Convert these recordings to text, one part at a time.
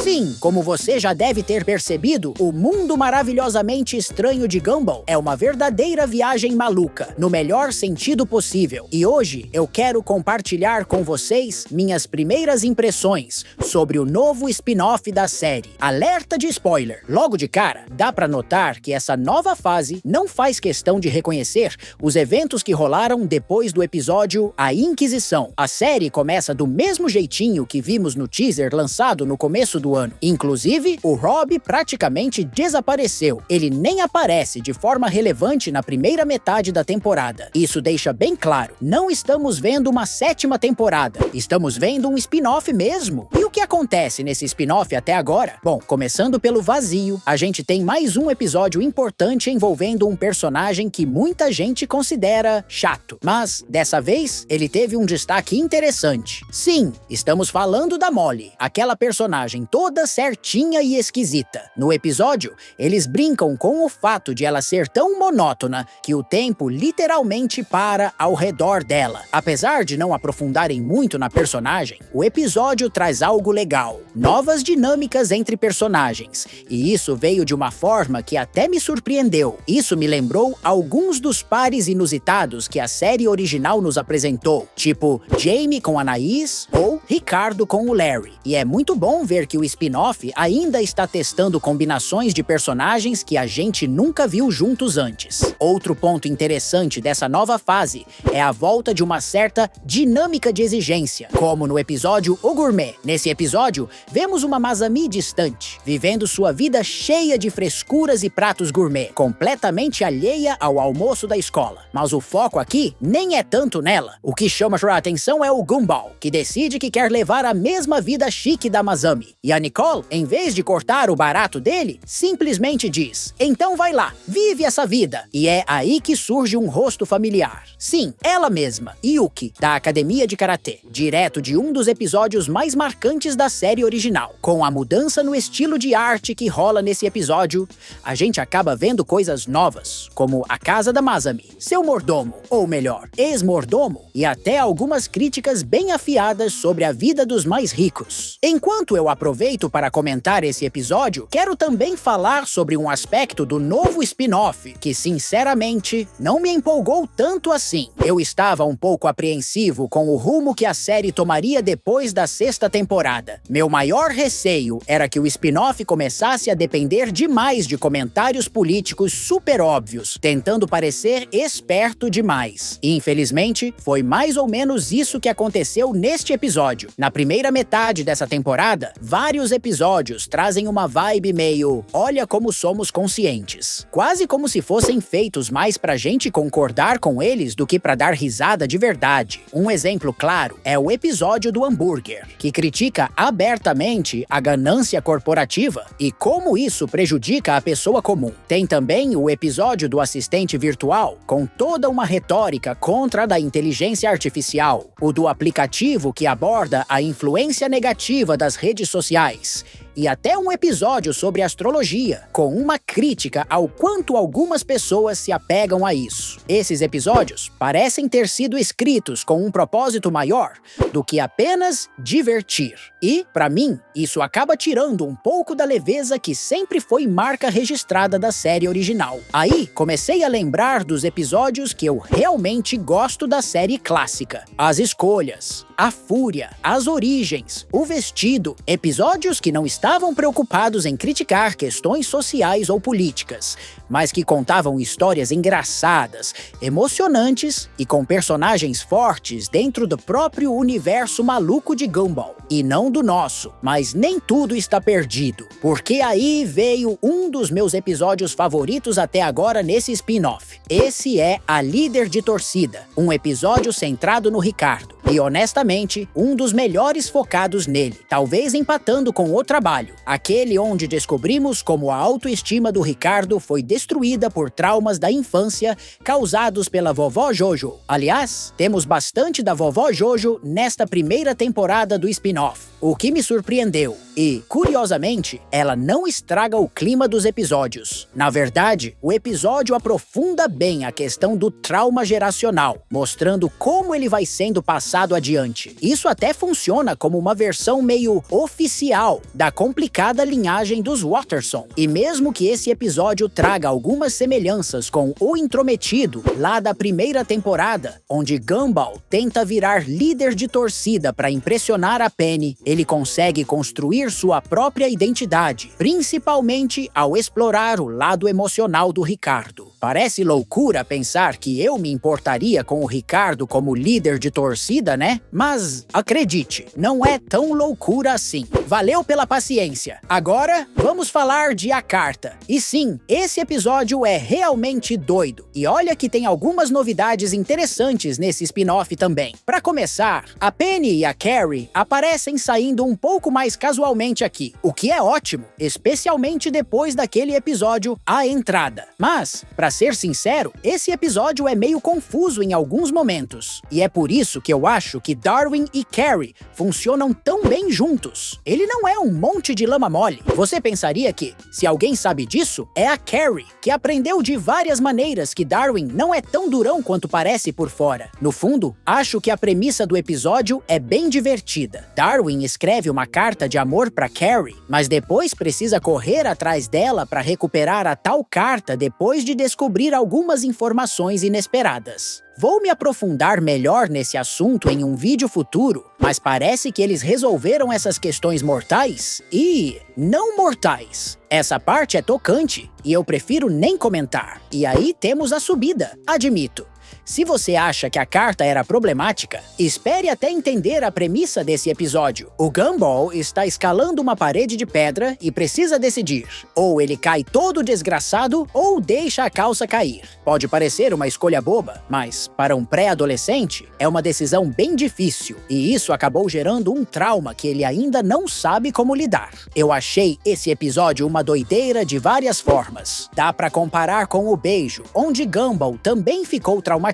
Sim, como você já deve ter percebido, o mundo maravilhosamente estranho de Gumball é uma verdadeira viagem maluca, no melhor sentido possível. E hoje eu quero compartilhar com vocês minhas primeiras impressões sobre o novo spin-off da série. Alerta de spoiler! Logo de cara, dá pra notar que essa nova fase não faz questão de reconhecer os eventos que rolaram depois do episódio A Inquisição. A série começa do mesmo jeitinho que vimos no teaser lançado no começo do ano. Inclusive, o Rob praticamente desapareceu. Ele nem aparece de forma relevante na primeira metade da temporada. Isso deixa bem claro, não estamos vendo uma 7ª temporada. Estamos vendo um spin-off mesmo. E o que acontece nesse spin-off até agora? Bom, começando pelo vazio, a gente tem mais um episódio importante envolvendo um personagem que muita gente considera chato. Mas, dessa vez, ele teve um destaque interessante. Sim, estamos falando da Molly, aquela personagem toda certinha e esquisita. No episódio, eles brincam com o fato de ela ser tão monótona que o tempo literalmente para ao redor dela. Apesar de não aprofundarem muito na personagem, o episódio traz algo legal, novas dinâmicas entre personagens, e isso veio de uma forma que até me surpreendeu. Isso me lembrou alguns dos pares inusitados que a série original nos apresentou, tipo Jamie com Anaís ou Ricardo com o Larry. E é muito bom ver que o spin-off ainda está testando combinações de personagens que a gente nunca viu juntos antes. Outro ponto interessante dessa nova fase é a volta de uma certa dinâmica de exigência, como no episódio O Gourmet. Nesse episódio, vemos uma Masami distante, vivendo sua vida cheia de frescuras e pratos gourmet, completamente alheia ao almoço da escola. Mas o foco aqui nem é tanto nela. O que chama a atenção é o Gumball, que decide que quer levar a mesma vida chique da Masami. E a Nicole, em vez de cortar o barato dele, simplesmente diz: então vai lá, vive essa vida. E é aí que surge um rosto familiar. Sim, ela mesma, Yuki, da Academia de Karatê, direto de um dos episódios mais marcantes da série original. Com a mudança no estilo de arte que rola nesse episódio, a gente acaba vendo coisas novas, como a casa da Masami, seu mordomo, ou melhor, ex-mordomo, e até algumas críticas bem afiadas sobre a vida dos mais ricos. Enquanto eu aproveito para comentar esse episódio, quero também falar sobre um aspecto do novo spin-off que, sinceramente, não me empolgou tanto assim. Eu estava um pouco apreensivo com o rumo que a série tomaria depois da 6ª temporada. Meu maior receio era que o spin-off começasse a depender demais de comentários políticos super óbvios, tentando parecer esperto demais. E, infelizmente, foi mais ou menos isso que aconteceu neste episódio. Na primeira metade dessa temporada, vários episódios trazem uma vibe meio olha como somos conscientes. Quase como se fossem feitos mais pra gente concordar com eles do que pra dar risada de verdade. Um exemplo claro é o episódio do hambúrguer, que critica abertamente a ganância corporativa e como isso prejudica a pessoa comum. Tem também o episódio do assistente virtual, com toda uma retórica contra a da inteligência artificial, o do aplicativo que aborda a influência negativa das redes sociais, e até um episódio sobre astrologia, com uma crítica ao quanto algumas pessoas se apegam a isso. Esses episódios parecem ter sido escritos com um propósito maior do que apenas divertir. E, pra mim, isso acaba tirando um pouco da leveza que sempre foi marca registrada da série original. Aí, comecei a lembrar dos episódios que eu realmente gosto da série clássica. As escolhas, a fúria, as origens, o vestido, episódios que não estavam preocupados em criticar questões sociais ou políticas, mas que contavam histórias engraçadas, emocionantes e com personagens fortes dentro do próprio universo maluco de Gumball. E não do nosso, mas nem tudo está perdido, porque aí veio um dos meus episódios favoritos até agora nesse spin-off. Esse é A Líder de Torcida, um episódio centrado no Ricardo. E honestamente, um dos melhores focados nele, talvez empatando com o trabalho, aquele onde descobrimos como a autoestima do Ricardo foi destruída por traumas da infância causados pela vovó Jojo. Aliás, temos bastante da vovó Jojo nesta primeira temporada do spin-off. o que me surpreendeu. E, curiosamente, ela não estraga o clima dos episódios. Na verdade, o episódio aprofunda bem a questão do trauma geracional, mostrando como ele vai sendo passado adiante. Isso até funciona como uma versão meio oficial da complicada linhagem dos Watterson. E mesmo que esse episódio traga algumas semelhanças com O Intrometido, lá da primeira temporada, onde Gumball tenta virar líder de torcida para impressionar a Penny, ele consegue construir sua própria identidade, principalmente ao explorar o lado emocional do Ricardo. Parece loucura pensar que eu me importaria com o Ricardo como líder de torcida, né? Mas, acredite, não é tão loucura assim. Valeu pela paciência. Agora, vamos falar de A Carta. E sim, esse episódio é realmente doido. E olha que tem algumas novidades interessantes nesse spin-off também. Para começar, a Penny e a Carrie aparecem saindo um pouco mais casualmente aqui, o que é ótimo, especialmente depois daquele episódio A Entrada. Mas, para ser sincero, esse episódio é meio confuso em alguns momentos. E é por isso que eu acho que Darwin e Carrie funcionam tão bem juntos. Ele não é um monte de lama mole. Você pensaria que, se alguém sabe disso, é a Carrie, que aprendeu de várias maneiras que Darwin não é tão durão quanto parece por fora. No fundo, acho que a premissa do episódio é bem divertida. Darwin escreve uma carta de amor para Carrie, mas depois precisa correr atrás dela para recuperar a tal carta depois de descobrir algumas informações inesperadas. Vou me aprofundar melhor nesse assunto em um vídeo futuro, mas parece que eles resolveram essas questões mortais e não mortais. Essa parte é tocante e eu prefiro nem comentar. E aí temos a subida, admito. Se você acha que a carta era problemática, espere até entender a premissa desse episódio. O Gumball está escalando uma parede de pedra e precisa decidir. Ou ele cai todo desgraçado, ou deixa a calça cair. Pode parecer uma escolha boba, mas, para um pré-adolescente, é uma decisão bem difícil. E isso acabou gerando um trauma que ele ainda não sabe como lidar. Eu achei esse episódio uma doideira de várias formas. Dá pra comparar com o beijo, onde Gumball também ficou traumatizado,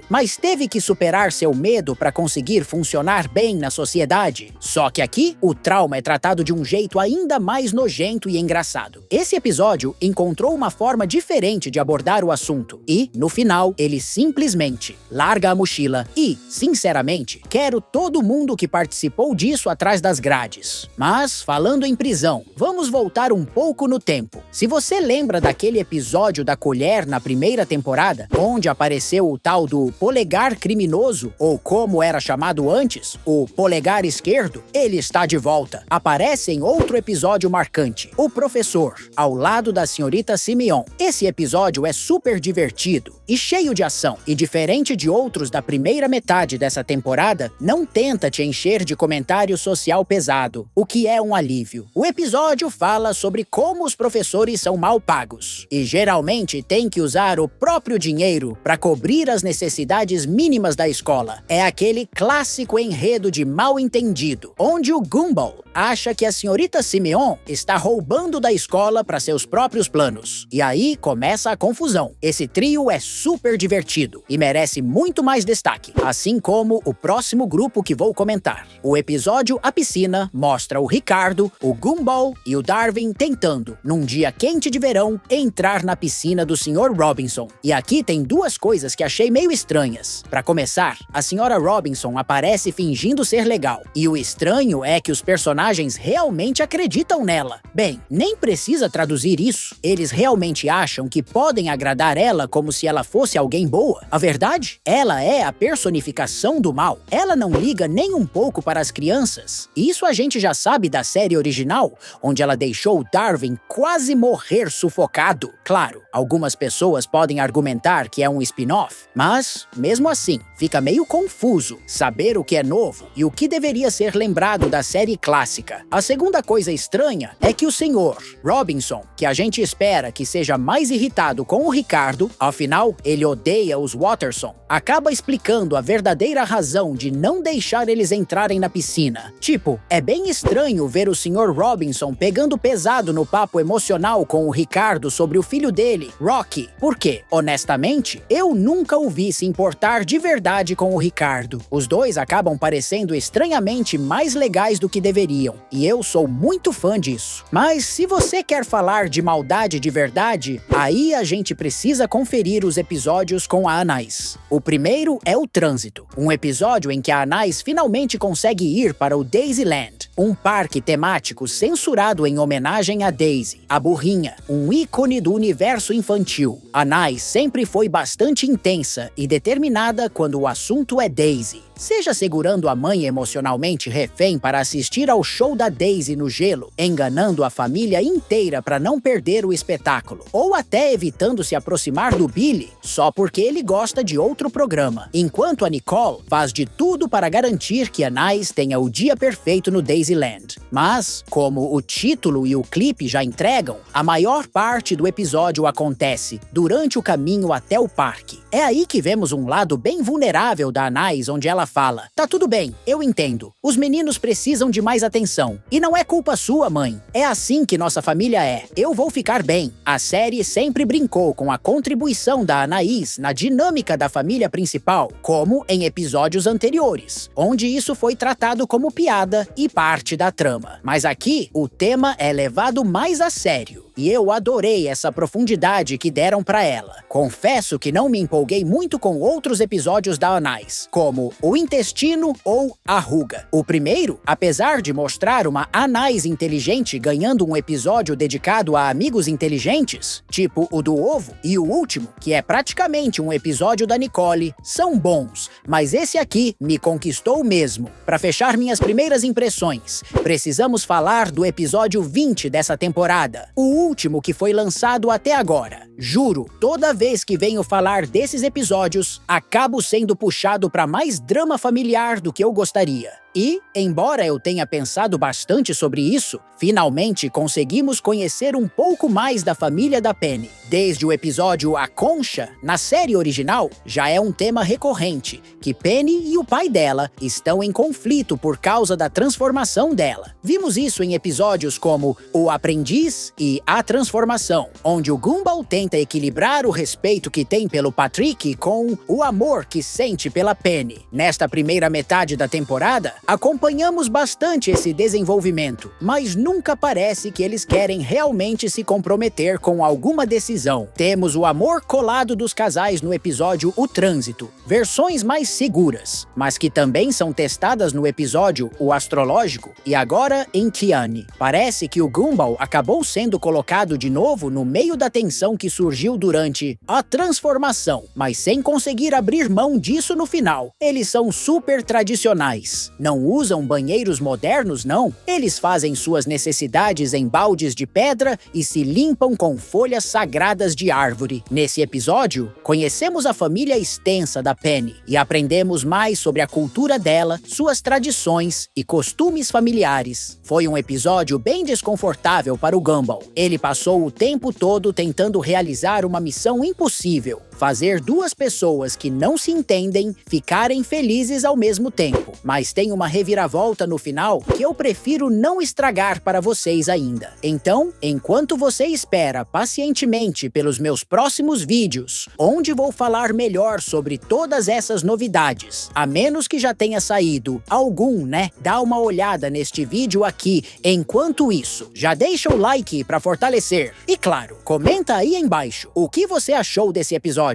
mas teve que superar seu medo para conseguir funcionar bem na sociedade. Só que aqui, o trauma é tratado de um jeito ainda mais nojento e engraçado. Esse episódio encontrou uma forma diferente de abordar o assunto e, no final, ele simplesmente larga a mochila e, sinceramente, quero todo mundo que participou disso atrás das grades. Mas, falando em prisão, vamos voltar um pouco no tempo. Se você lembra daquele episódio da colher na primeira temporada, onde apareceu o tal do polegar criminoso, ou como era chamado antes, o polegar esquerdo, ele está de volta. Aparece em outro episódio marcante, o professor, ao lado da senhorita Simeon. Esse episódio é super divertido e cheio de ação, e diferente de outros da primeira metade dessa temporada, não tenta te encher de comentário social pesado, o que é um alívio. O episódio fala sobre como os professores são mal pagos, e geralmente tem que usar o próprio dinheiro para cobrir as necessidades mínimas da escola. É aquele clássico enredo de mal-entendido, onde o Gumball acha que a senhorita Simeon está roubando da escola para seus próprios planos. E aí começa a confusão. Esse trio é super divertido e merece muito mais destaque, assim como o próximo grupo que vou comentar. O episódio A Piscina mostra o Ricardo, o Gumball e o Darwin tentando, num dia quente de verão, entrar na piscina do Sr. Robinson. E aqui tem duas coisas que achei meio estranhas. Para começar, a Sra. Robinson aparece fingindo ser legal, e o estranho é que os personagens realmente acreditam nela. Bem, nem precisa traduzir isso. Eles realmente acham que podem agradar ela como se ela fosse alguém boa. A verdade? Ela é a personificação do mal. Ela não liga nem um pouco para as crianças. E isso a gente já sabe da série original, onde ela deixou Darwin quase morrer sufocado. Claro, algumas pessoas podem argumentar que é um spin-off, mas, mesmo assim, fica meio confuso saber o que é novo e o que deveria ser lembrado da série clássica. A segunda coisa estranha é que o Sr. Robinson, que a gente espera que seja mais irritado com o Ricardo, afinal, ele odeia os Watterson, acaba explicando a verdadeira razão de não deixar eles entrarem na piscina. Tipo, é bem estranho ver o Sr. Robinson pegando pesado no papo emocional com o Ricardo sobre o filho dele, Rocky, porque, honestamente, eu nunca o vi se importar de verdade com o Ricardo. Os dois acabam parecendo estranhamente mais legais do que deveriam, e eu sou muito fã disso. Mas se você quer falar de maldade de verdade, aí a gente precisa conferir os episódios com a Anais. O primeiro é o Trânsito, um episódio em que a Anais finalmente consegue ir para o Daisyland, um parque temático censurado em homenagem a Daisy, a burrinha, um ícone do universo infantil. Anais sempre foi bastante intensa e determinada quando o assunto é Daisy. Seja segurando a mãe emocionalmente refém para assistir ao show da Daisy no gelo, enganando a família inteira para não perder o espetáculo, ou até evitando se aproximar do Billy só porque ele gosta de outro programa, enquanto a Nicole faz de tudo para garantir que Anais tenha o dia perfeito no Daisyland. Mas, como o título e o clipe já entregam, a maior parte do episódio acontece durante o caminho até o parque. É aí que vemos um lado bem vulnerável da Anais, onde ela fala: "Tá tudo bem, eu entendo. Os meninos precisam de mais atenção. E não é culpa sua, mãe. É assim que nossa família é. Eu vou ficar bem." A série sempre brincou com a contribuição da Anaís na dinâmica da família principal, como em episódios anteriores, onde isso foi tratado como piada e parte da trama. Mas aqui, o tema é levado mais a sério. E eu adorei essa profundidade que deram pra ela. Confesso que não me empolguei muito com outros episódios da Anais, como o intestino ou a ruga. O primeiro, apesar de mostrar uma Anais inteligente ganhando um episódio dedicado a amigos inteligentes, tipo o do ovo, e o último, que é praticamente um episódio da Nicole, são bons, mas esse aqui me conquistou mesmo. Pra fechar minhas primeiras impressões, precisamos falar do episódio 20 dessa temporada, o último que foi lançado até agora. Juro, toda vez que venho falar desses episódios, acabo sendo puxado para mais drama familiar do que eu gostaria. E, embora eu tenha pensado bastante sobre isso, finalmente conseguimos conhecer um pouco mais da família da Penny. Desde o episódio A Concha, na série original, já é um tema recorrente, que Penny e o pai dela estão em conflito por causa da transformação dela. Vimos isso em episódios como O Aprendiz e A Transformação, onde o Gumball tenta equilibrar o respeito que tem pelo Patrick com o amor que sente pela Penny. Nesta primeira metade da temporada, acompanhamos bastante esse desenvolvimento, mas nunca parece que eles querem realmente se comprometer com alguma decisão. Temos o amor colado dos casais no episódio O Trânsito, versões mais seguras, mas que também são testadas no episódio O Astrológico e agora em Kiane. Parece que o Gumball acabou sendo colocado de novo no meio da tensão que surgiu durante a transformação, mas sem conseguir abrir mão disso no final. Eles são super tradicionais. Não usam banheiros modernos, não. Eles fazem suas necessidades em baldes de pedra e se limpam com folhas sagradas de árvore. Nesse episódio, conhecemos a família extensa da Penny e aprendemos mais sobre a cultura dela, suas tradições e costumes familiares. Foi um episódio bem desconfortável para o Gumball. Ele passou o tempo todo tentando realizar uma missão impossível: fazer duas pessoas que não se entendem ficarem felizes ao mesmo tempo. Mas tem uma reviravolta no final que eu prefiro não estragar para vocês ainda. Então, enquanto você espera pacientemente pelos meus próximos vídeos, onde vou falar melhor sobre todas essas novidades, a menos que já tenha saído algum, né? Dá uma olhada neste vídeo aqui. Enquanto isso, já deixa o like para fortalecer. E claro, comenta aí embaixo o que você achou desse episódio.